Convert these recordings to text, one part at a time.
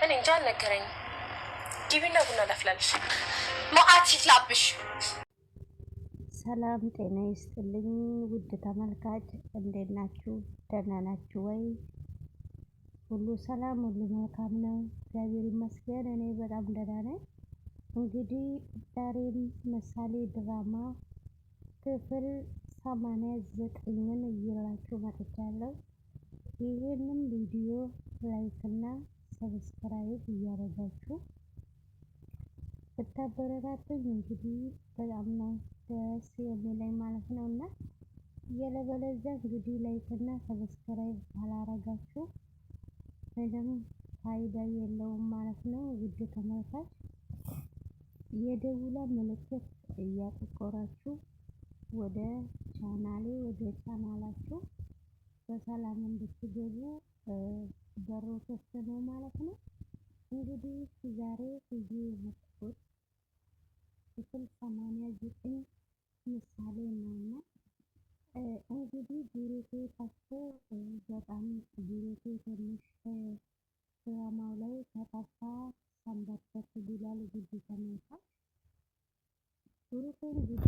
እኔ እንጃ አልነገረኝም። ግቢና ቡና ላፍላልሽ። ማአት ይትላብሽ። ሰላም ጤና ይስጥልኝ ውድ ተመልካች፣ እንዴት ናችሁ? ደህና ናችሁ ወይ? ሁሉ ሰላም፣ ሁሉ መልካም ነው፣ እግዚአብሔር ይመስገን። እኔ በጣም ደህና ነኝ። እንግዲህ ዛሬም ምሳሌ ድራማ ክፍል 89ን እየላችሁ መጥቻለሁ። ይህንን ቪዲዮ ላይክ እና ሰብስክራይብ እያደረጋችሁ ብታበረታቱኝ እንግዲህ በጣም ነው ደስ የሚለኝ ማለት ነው። እና ያለበለዚያ እንግዲህ ላይክ እና ሰብስክራይብ ካላረጋችሁ ምንም ፋይዳ የለውም ማለት ነው። ውድ ተመልካች የደውላ ምልክት እያጠቆራችሁ ወደ ቻናላችሁ በሰላም እንድትገቡ በሩ ክፍት ነው ማለት ነው። እንግዲህ ዛሬ ይዤ የመጣሁት ክፍል 89 ምሳሌ ነውና እንግዲህ ብሩኬ ጠፍቶ በጣም ብሩኬ ትንሽ ድራማው ላይ ከጠፋ ሰንበትበት ብሏል። ግቢ ተመልካች ብሩኬ እንግዲህ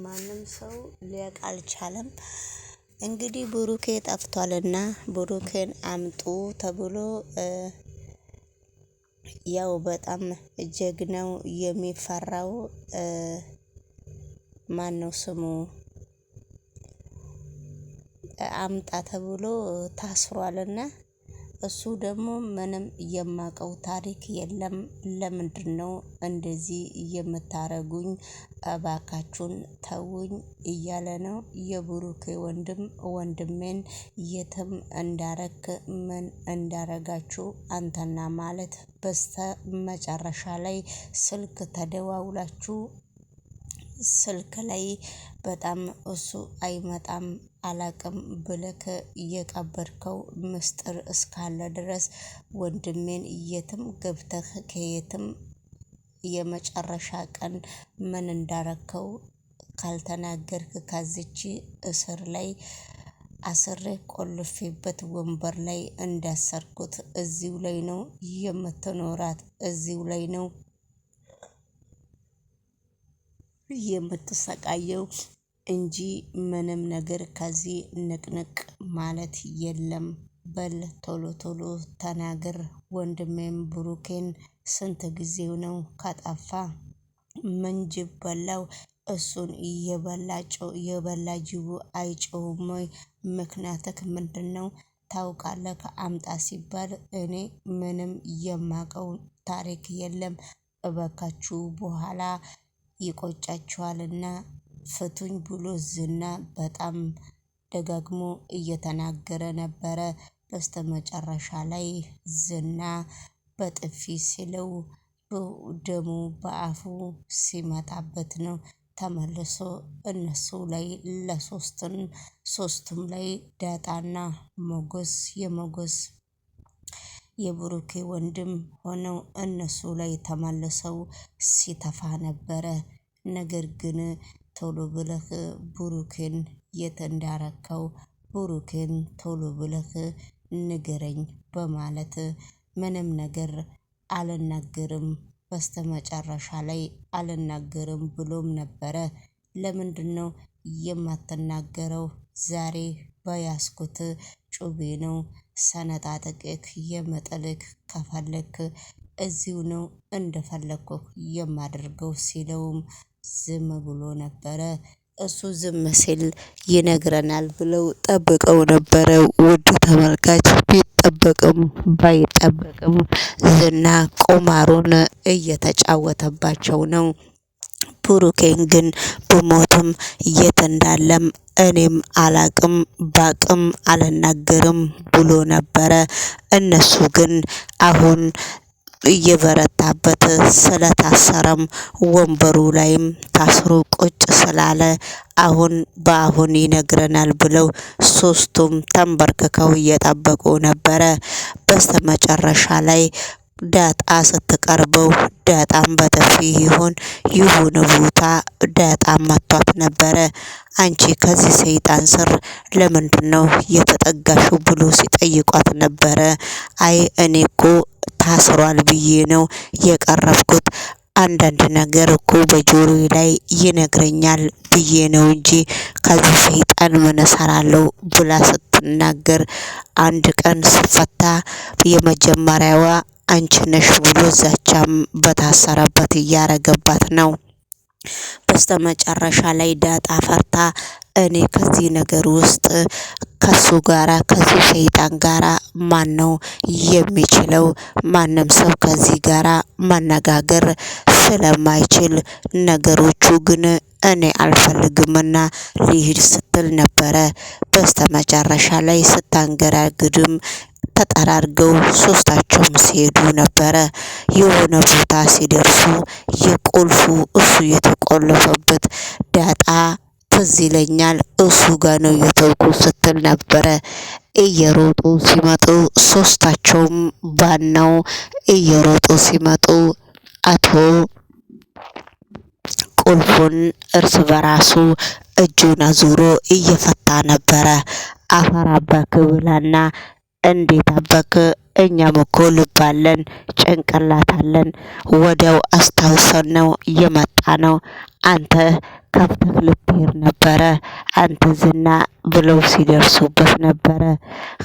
ማንም ሰው ሊያውቅ አልቻለም። እንግዲህ ብሩኬ ጠፍቷልና ብሩኬን አምጡ ተብሎ ያው በጣም ጀግናው የሚፈራው ማን ነው ስሙ አምጣ ተብሎ ታስሯልና እሱ ደግሞ ምንም የማቀው ታሪክ የለም። ለምንድን ነው እንደዚህ የምታረጉኝ? እባካችሁን ተውኝ እያለ ነው። የብሩኬ ወንድሜን የትም እንዳረክ ምን እንዳረጋችሁ አንተና ማለት በስተ መጨረሻ ላይ ስልክ ተደዋውላችሁ ስልክ ላይ በጣም እሱ አይመጣም አላቅም ብለክ የቀበርከው ምስጢር እስካለ ድረስ ወንድሜን የትም ገብተህ ከየትም የመጨረሻ ቀን ምን እንዳረከው ካልተናገርክ ከዚች እስር ላይ አስሬ ቆልፌበት ወንበር ላይ እንዳሰርኩት እዚሁ ላይ ነው የምትኖራት፣ እዚሁ ላይ ነው የምትሰቃየው እንጂ ምንም ነገር ከዚህ ንቅንቅ ማለት የለም። በል ቶሎ ቶሎ ተናገር። ወንድሜም ብሩኬን ስንት ጊዜው ነው ከጠፋ? ምን ጅብ በላው? እሱን የበላ ጅቡ አይጮውም ወይ? ምክንያትክ ምንድን ነው? ታውቃለህ? አምጣ ሲባል እኔ ምንም የማቀው ታሪክ የለም። እባካችሁ በኋላ ይቆጫችኋልና ፍቱኝ ብሎ ዝና በጣም ደጋግሞ እየተናገረ ነበረ። በስተመጨረሻ ላይ ዝና በጥፊ ሲለው ደሙ በአፉ ሲመታበት ነው ተመልሶ እነሱ ላይ ሶስቱም ላይ ዳጣና ሞገስ የብሩኬ ወንድም ሆነው እነሱ ላይ ተመልሰው ሲተፋ ነበረ። ነገር ግን ቶሎ ብለህ ብሩኬን የት እንዳረከው ብሩኬን ቶሎ ብለህ ንገረኝ በማለት ምንም ነገር አልናገርም በስተመጨረሻ ላይ አልናገርም ብሎም ነበረ። ለምንድነው የማትናገረው? ዛሬ በያስኩት ጩቤ ነው ሰነጣጥቀክ የመጠልክ ከፈለክ እዚሁ ነው እንደፈለኩ የማደርገው ሲለውም ዝም ብሎ ነበረ። እሱ ዝም ሲል ይነግረናል ብለው ጠብቀው ነበረ። ውድ ተመልካች ቢጠበቅም ባይጠበቅም ዝና ቁማሩን እየተጫወተባቸው ነው። ብሩኬን ግን ብሞትም የት እንዳለም እኔም አላቅም ባቅም አልናገርም ብሎ ነበረ። እነሱ ግን አሁን እየበረታበት ስለታሰረም ወንበሩ ላይም ታስሮ ቁጭ ስላለ አሁን ይነግረናል ብለው ሶስቱም ተንበርክከው እየጠበቁ ነበረ። በስተመጨረሻ ላይ ዳጣ ስትቀርበው ዳጣም በጥፊ ይሆን ይሁን ቦታ ዳጣም መቷት ነበረ። አንቺ ከዚህ ሰይጣን ስር ለምንድነው የተጠጋሽው ብሎ ሲጠይቋት ነበረ። አይ እኔ እኮ ታስሯል ብዬ ነው የቀረብኩት፣ አንዳንድ ነገር እኮ በጆሮዬ ላይ ይነግረኛል ብዬ ነው እንጂ ከዚህ ሰይጣን ምን እሰራለሁ ብላ ስትናገር፣ አንድ ቀን ስፈታ የመጀመሪያዋ አንቺ ነሽ ብሎ ዛቻም በታሰረበት እያረገባት ነው። በስተመጨረሻ ላይ ዳጣ ፈርታ እኔ ከዚህ ነገር ውስጥ ከሱ ጋራ ከዚህ ሰይጣን ጋራ ማን ነው የሚችለው? ማንም ሰው ከዚህ ጋራ ማነጋገር ስለማይችል ነገሮቹ ግን እኔ አልፈልግምና ሊሄድ ስትል ነበረ። በስተመጨረሻ ላይ ስታንገራግድም ተጠራርገው ሶስታቸውም ሲሄዱ ነበረ። የሆነ ቦታ ሲደርሱ የቁልፉ እሱ የተቆለፈበት ዳጣ ትዝ ይለኛል እሱ ጋር ነው የተውኩ ስትል ነበረ። እየሮጡ ሲመጡ ሶስታቸውም ባናው እየሮጡ ሲመጡ አቶ ቁልፉን እርስ በራሱ እጁን አዙሮ እየፈታ ነበረ። አፈር አባክ ብላና እንዴት አባክ እኛም እኮ ልብ አለን ጭንቅላት አለን፣ ወዲያው አስታውሰን ነው የመጣ ነው። አንተ ከፍተህ ልትሄድ ነበረ አንተ ዝና ብለው ሲደርሱበት ነበረ።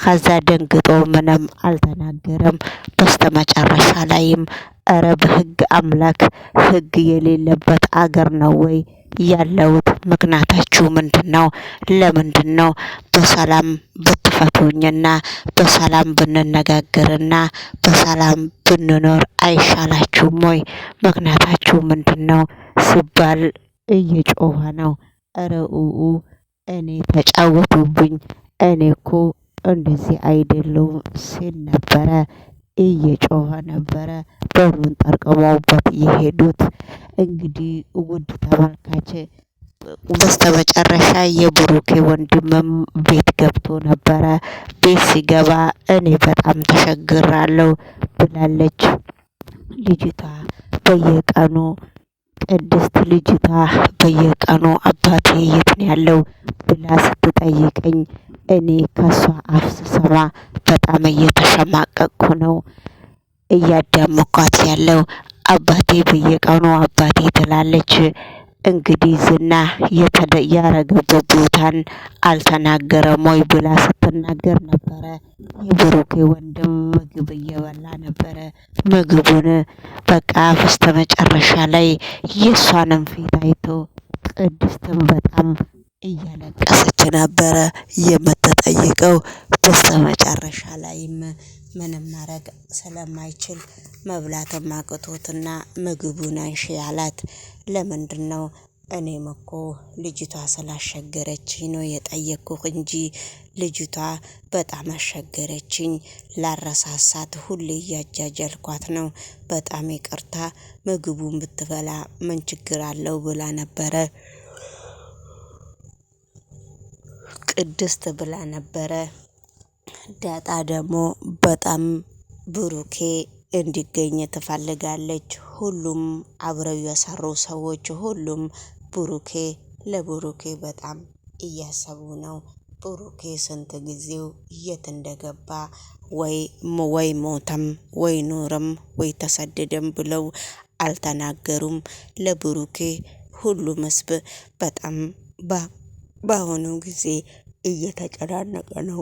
ከዛ ደንግጦ ምንም አልተናገረም። በስተመጨረሻ ላይም እረ በህግ አምላክ ህግ የሌለበት አገር ነው ወይ ያለውት? ምክንያታችሁ ምንድነው? ለምንድነው በሰላም ብትፈቱኝና በሰላም ብንነጋገርና በሰላም ብንኖር አይሻላችሁም ወይ? ምክንያታችሁ ምንድነው ሲባል እየጮኸ ነው። እረ እኔ ተጫወቱብኝ፣ እኔ እኮ እንደዚህ አይደለሁም ሲል ነበረ። እየጮኸ ነበረ። በሩን ጠርቅመውበት የሄዱት። እንግዲህ ውድ ተመልካች በስተመጨረሻ የብሩኬ ወንድምም ቤት ገብቶ ነበረ። ቤት ሲገባ እኔ በጣም ተሸግራለሁ ብላለች ልጅቷ። በየቀኑ ቅድስት ልጅቷ በየቀኑ አባቴ የት ነው ያለው ብላ ስትጠይቀኝ እኔ ከሷ አፍ ስሰማ በጣም እየተሸማቀቅኩ ነው እያዳመኳት ያለው። አባቴ በየቀኑ አባቴ ትላለች። እንግዲህ ዝና ያረገበት ቦታን አልተናገረም ወይ ብላ ስትናገር ነበረ። የብሩኬ ወንድም ምግብ እየበላ ነበረ። ምግቡን በቃ በስተመጨረሻ ላይ የእሷንም ፊት አይቶ ቅድስትን በጣም እያለቀሰች ነበረ የምትጠይቀው። በስተመጨረሻ ላይም ምንም ማድረግ ስለማይችል መብላትም አቅቶትና ምግቡን አንሺ ያላት። ለምንድነው? እኔም እኮ ልጅቷ ስላሸገረችኝ ነው የጠየቅኩህ እንጂ ልጅቷ በጣም አሸገረችኝ፣ ላረሳሳት ሁሌ እያጃጀልኳት ነው። በጣም ይቅርታ፣ ምግቡን ብትበላ ምን ችግር አለው ብላ ነበረ ቅድስት ብላ ነበረ። ዳጣ ደግሞ በጣም ብሩኬ እንዲገኝ ትፈልጋለች። ሁሉም አብረው የሰሩ ሰዎች ሁሉም ለብሩኬ በጣም እያሰቡ ነው። ብሩኬ ስንት ጊዜው የት እንደገባ ወይ ሞተም ወይ ኖረም ወይ ተሰደደም ብለው አልተናገሩም። ለብሩኬ ሁሉም ህዝብ በጣም በአሁኑ ጊዜ እየተጨናነቀ ነው።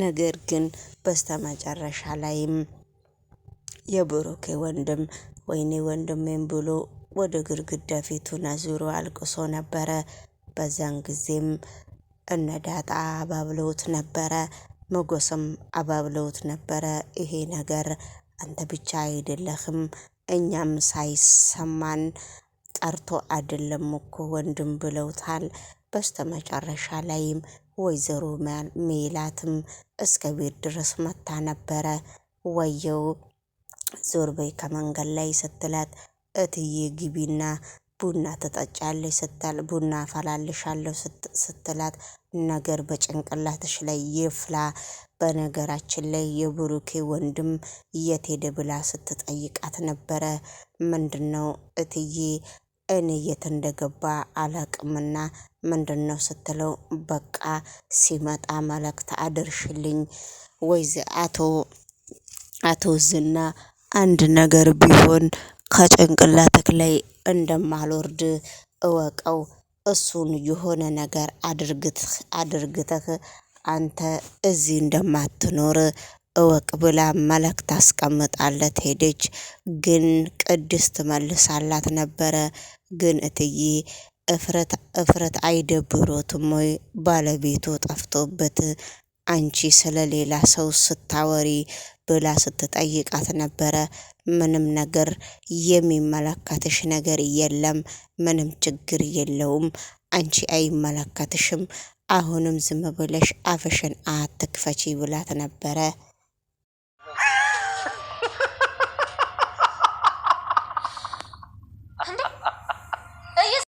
ነገር ግን በስተመጨረሻ ላይም የብሩኬ ወንድም ወይኔ ወንድሜን ብሎ ወደ ግድግዳ ፊቱን አዙሮ አልቅሶ ነበረ። በዛን ጊዜም እነ ዳጣ አባብለውት ነበረ፣ ሞገስም አባብለውት ነበረ። ይሄ ነገር አንተ ብቻ አይደለህም፣ እኛም ሳይሰማን ቀርቶ አይደለም እኮ ወንድም ብለውታል። በስተመጨረሻ ላይም ወይዘሮ ሜላትም እስከ ቤት ድረስ መታ ነበረ። ወየው ዞር በይ ከመንገድ ላይ ስትላት፣ እትዬ ግቢና ቡና ትጠጫለች ቡና አፈላልሻለሁ ስትላት፣ ነገር በጭንቅላትሽ ላይ ይፍላ። በነገራችን ላይ የብሩኬ ወንድም የት ሄደ ብላ ስትጠይቃት ነበረ። ምንድነው እትዬ እኔ የት እንደገባ አላቅምና ምንድነው ስትለው፣ በቃ ሲመጣ መልእክት አድርሽልኝ ወይዘ አቶ ዝና አንድ ነገር ቢሆን ከጭንቅላትክ ላይ እንደማልወርድ እወቀው። እሱን የሆነ ነገር አድርግተህ አንተ እዚህ እንደማትኖር እወቅ ብላ መልእክት አስቀምጣለት ሄደች። ግን ቅድስት መልሳላት ነበረ። ግን እትዬ እፍረት አይደብሮትም ወይ ባለቤቱ ጠፍቶበት አንቺ ስለሌላ ሰው ስታወሪ ብላ ስትጠይቃት ነበረ። ምንም ነገር የሚመለከትሽ ነገር የለም፣ ምንም ችግር የለውም፣ አንቺ አይመለከትሽም፣ አሁንም ዝም ብለሽ አፍሽን አትክፈቺ ብላት ነበረ።